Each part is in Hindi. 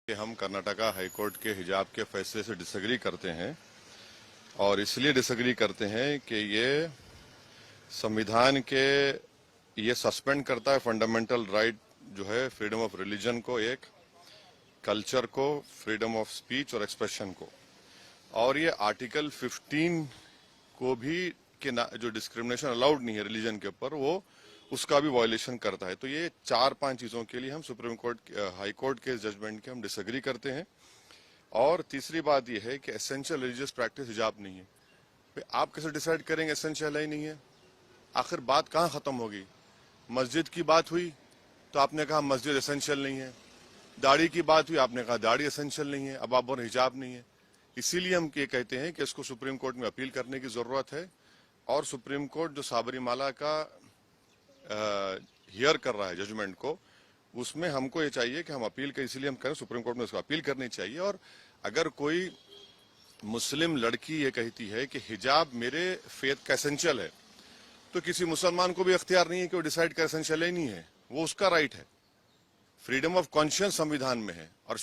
कि हम कर्नाटका हाई कोर्ट के हिजाब के फैसले से डिसएग्री करते हैं और इसलिए डिसएग्री करते हैं कि ये संविधान के ये सस्पेंड करता है फंडामेंटल राइट जो है फ्रीडम ऑफ रिलीजन को, एक कल्चर को, फ्रीडम ऑफ स्पीच और एक्सप्रेशन को, और ये आर्टिकल 15 को भी कि जो डिस्क्रिमिनेशन अलाउड नहीं है रिलीजन के ऊपर वो उसका भी वायलेशन करता है। तो ये 4-5 चीजों के लिए हम सुप्रीम कोर्ट हाई कोर्ट के जजमेंट के हम डिसएग्री करते हैं। और तीसरी बात यह है कि एसेंशियल रिलीजियस प्रैक्टिस हिजाब नहीं है। आप कैसे डिसाइड करेंगे एसेंशियल है ही नहीं है? आखिर बात कहाँ खत्म होगी? मस्जिद की बात हुई तो आपने कहा मस्जिद एसेंशियल नहीं है, दाढ़ी की बात हुई आपने कहा दाढ़ी एसेंशियल नहीं है, अब आप बोल हिजाब नहीं है। इसीलिए हम ये कहते हैं कि इसको सुप्रीम कोर्ट में अपील करने की जरूरत है और सुप्रीम कोर्ट जो साबरीमाला का हियर कर रहा है जजमेंट को, उसमें हमको ये चाहिए कि हम अपील करें, इसीलिए हम करें सुप्रीम कोर्ट में उसको अपील करनी चाहिए। और अगर कोई मुस्लिम लड़की ये कहती है कि हिजाब मेरे फेथ का एसेंशियल है, तो किसी मुसलमान को भी अख्तियार नहीं है कि वो डिसाइड कर एसेंशियल ही नहीं है, वो उसका राइट है। फ्रीडम ऑफ कॉन्शियंस संविधान में है और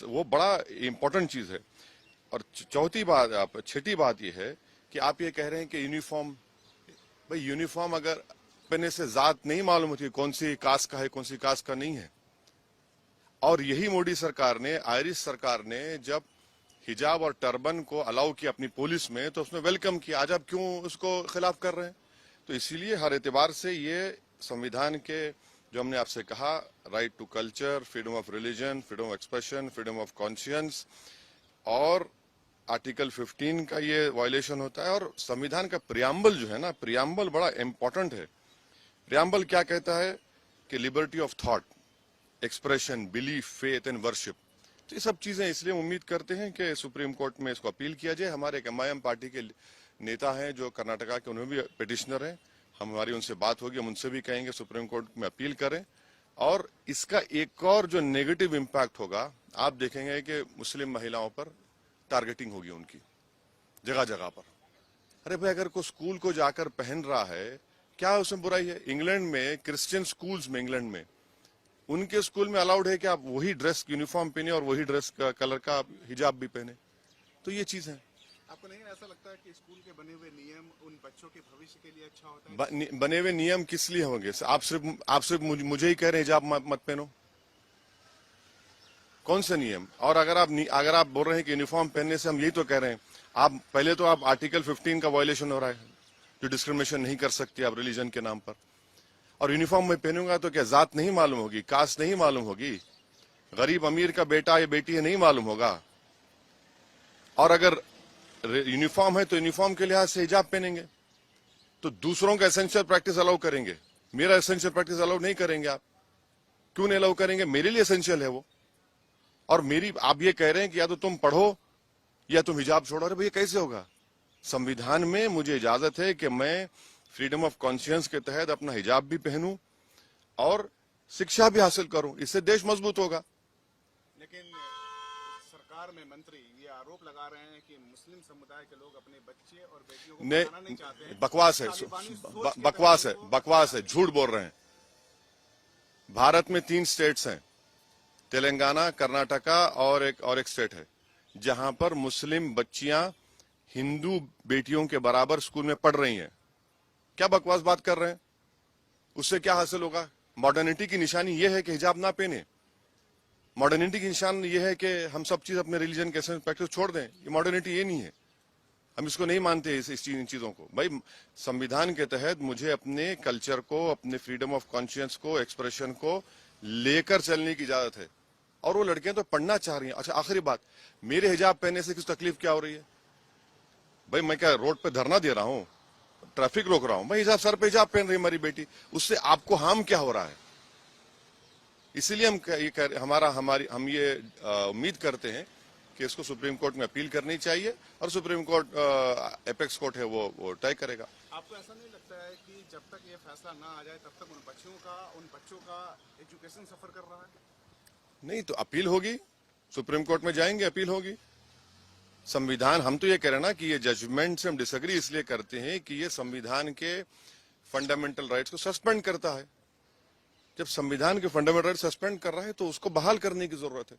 वो बड़ा इंपॉर्टेंट चीज है। और छठी बात यह है कि आप ये कह रहे हैं कि यूनिफॉर्म, भाई यूनिफॉर्म अगर पहने से जात नहीं मालूम होती कौन सी कास्ट का है कौन सी कास्ट का नहीं है। और यही मोदी सरकार ने, आयरिश सरकार ने जब हिजाब और टर्बन को अलाउ किया अपनी पुलिस में तो उसमें वेलकम किया। आज आप क्यों उसको खिलाफ कर रहे हैं? तो इसीलिए हर एतबार से ये संविधान के जो हमने आपसे कहा, right to culture, freedom of religion, freedom of expression, freedom of conscience और आर्टिकल 15 का ये वायलेशन होता है। और संविधान का प्रियम्बल जो है ना, प्रियम्बल बड़ा इंपॉर्टेंट है। प्रियम्बल क्या कहता है कि liberty of thought, expression, belief, faith and worship. तो ये सब चीजें, इसलिए उम्मीद करते हैं कि सुप्रीम कोर्ट में इसको अपील किया जाए। हमारे एक MIM पार्टी के नेता हैं जो कर्नाटका के, उन्हें भी पिटिशनर हैं, हमारी उनसे बात होगी, हम उनसे भी कहेंगे सुप्रीम कोर्ट में अपील करें। और इसका एक और जो नेगेटिव इम्पैक्ट होगा, आप देखेंगे कि मुस्लिम महिलाओं पर टारगेटिंग होगी उनकी जगह जगह पर। अरे भाई, अगर कोई स्कूल को जाकर पहन रहा है, क्या उसमें बुराई है? इंग्लैंड में क्रिश्चियन स्कूल्स में, इंग्लैंड में उनके स्कूल में अलाउड है कि आप वही ड्रेस यूनिफॉर्म पहने और वही ड्रेस का कलर का हिजाब भी पहने। तो ये चीज है। आपको नहीं ऐसा लगता है कि स्कूल के बने हुए नियम उन बच्चों के भविष्य के लिए अच्छा होता है? बने हुए नियम किस लिए होंगे? आप सिर्फ मुझे ही कह रहे हैं हिजाब मत पहनो? कौन से नियम? और अगर आप बोल रहे हैं कि यूनिफॉर्म पहनने से हम यही तो कह रहे हैं, आप पहले तो आप आर्टिकल 15 का वायलेशन हो रहा है, जो डिस्क्रिमिनेशन नहीं कर सकती आप रिलीजन के नाम पर। और यूनिफॉर्म में पहनूंगा तो क्या जात नहीं मालूम होगी, कास्ट नहीं मालूम होगी, गरीब अमीर का बेटा या बेटी है नहीं मालूम होगा? और अगर यूनिफॉर्म है तो यूनिफॉर्म के लिहाज से हिजाब पहनेंगे तो दूसरों का एसेंशियल प्रैक्टिस अलाउ करेंगे, मेरा एसेंशियल प्रैक्टिस अलाउ नहीं करेंगे। आप क्यों नहीं अलाउ करेंगे? मेरे लिए एसेंशियल है वो। और आप ये कह रहे हैं कि या तो तुम पढ़ो या तुम हिजाब छोड़ो। अरे भैया, कैसे होगा? संविधान में मुझे इजाजत है कि मैं फ्रीडम ऑफ कॉन्शियंस के तहत अपना हिजाब भी पहनूं और शिक्षा भी हासिल करूं, इससे देश मजबूत होगा। लेकिन सरकार में मंत्री ये आरोप लगा रहे हैं कि मुस्लिम समुदाय के लोग अपने बच्चे और बेटियों को पढ़ाना नहीं चाहते हैं। बकवास है, झूठ बोल रहे हैं। भारत में 3 स्टेट्स हैं, तेलंगाना, कर्नाटका और एक स्टेट है, जहां पर मुस्लिम बच्चियां हिंदू बेटियों के बराबर स्कूल में पढ़ रही हैं। क्या बकवास बात कर रहे हैं? उससे क्या हासिल होगा? मॉडर्निटी की निशानी यह है कि हिजाब ना पहने। मॉडर्निटी की निशान यह है कि हम सब चीज अपने रिलीजन के प्रैक्टिस छोड़ दें। ये मॉडर्निटी ये नहीं है, हम इसको नहीं मानते इन चीजों को। भाई, संविधान के तहत मुझे अपने कल्चर को, अपने फ्रीडम ऑफ कॉन्शियंस को, एक्सप्रेशन को लेकर चलने की इजाजत है। और वो लड़कियां तो पढ़ना चाह रही हैं। अच्छा, आखिरी बात, मेरे हिजाब पहनने से कुछ तकलीफ क्या हो रही है? भाई, मैं क्या रोड पे धरना दे रहा हूं, ट्रैफिक रोक रहा हूं? भाई, हिजाब सर पे हिजाब पहन रही है हमारी बेटी, उससे आपको हार्म क्या हो रहा है? इसीलिए हम ये उम्मीद करते हैं कि इसको सुप्रीम कोर्ट में अपील करनी चाहिए और सुप्रीम कोर्ट, एपेक्स कोर्ट है, वो तय करेगा। आपको ऐसा नहीं लगता है कि जब तक ये फैसला ना आ जाए तब तक उन बच्चों का एजुकेशन सफर कर रहा है? नहीं तो अपील होगी, सुप्रीम कोर्ट में जाएंगे, अपील होगी। संविधान, हम तो ये कह रहे हैं ना कि ये जजमेंट से हम डिसएग्री इसलिए करते हैं कि ये संविधान के फंडामेंटल राइट्स को सस्पेंड करता है। जब संविधान के फंडामेंटल राइट सस्पेंड कर रहा है तो उसको बहाल करने की जरूरत है।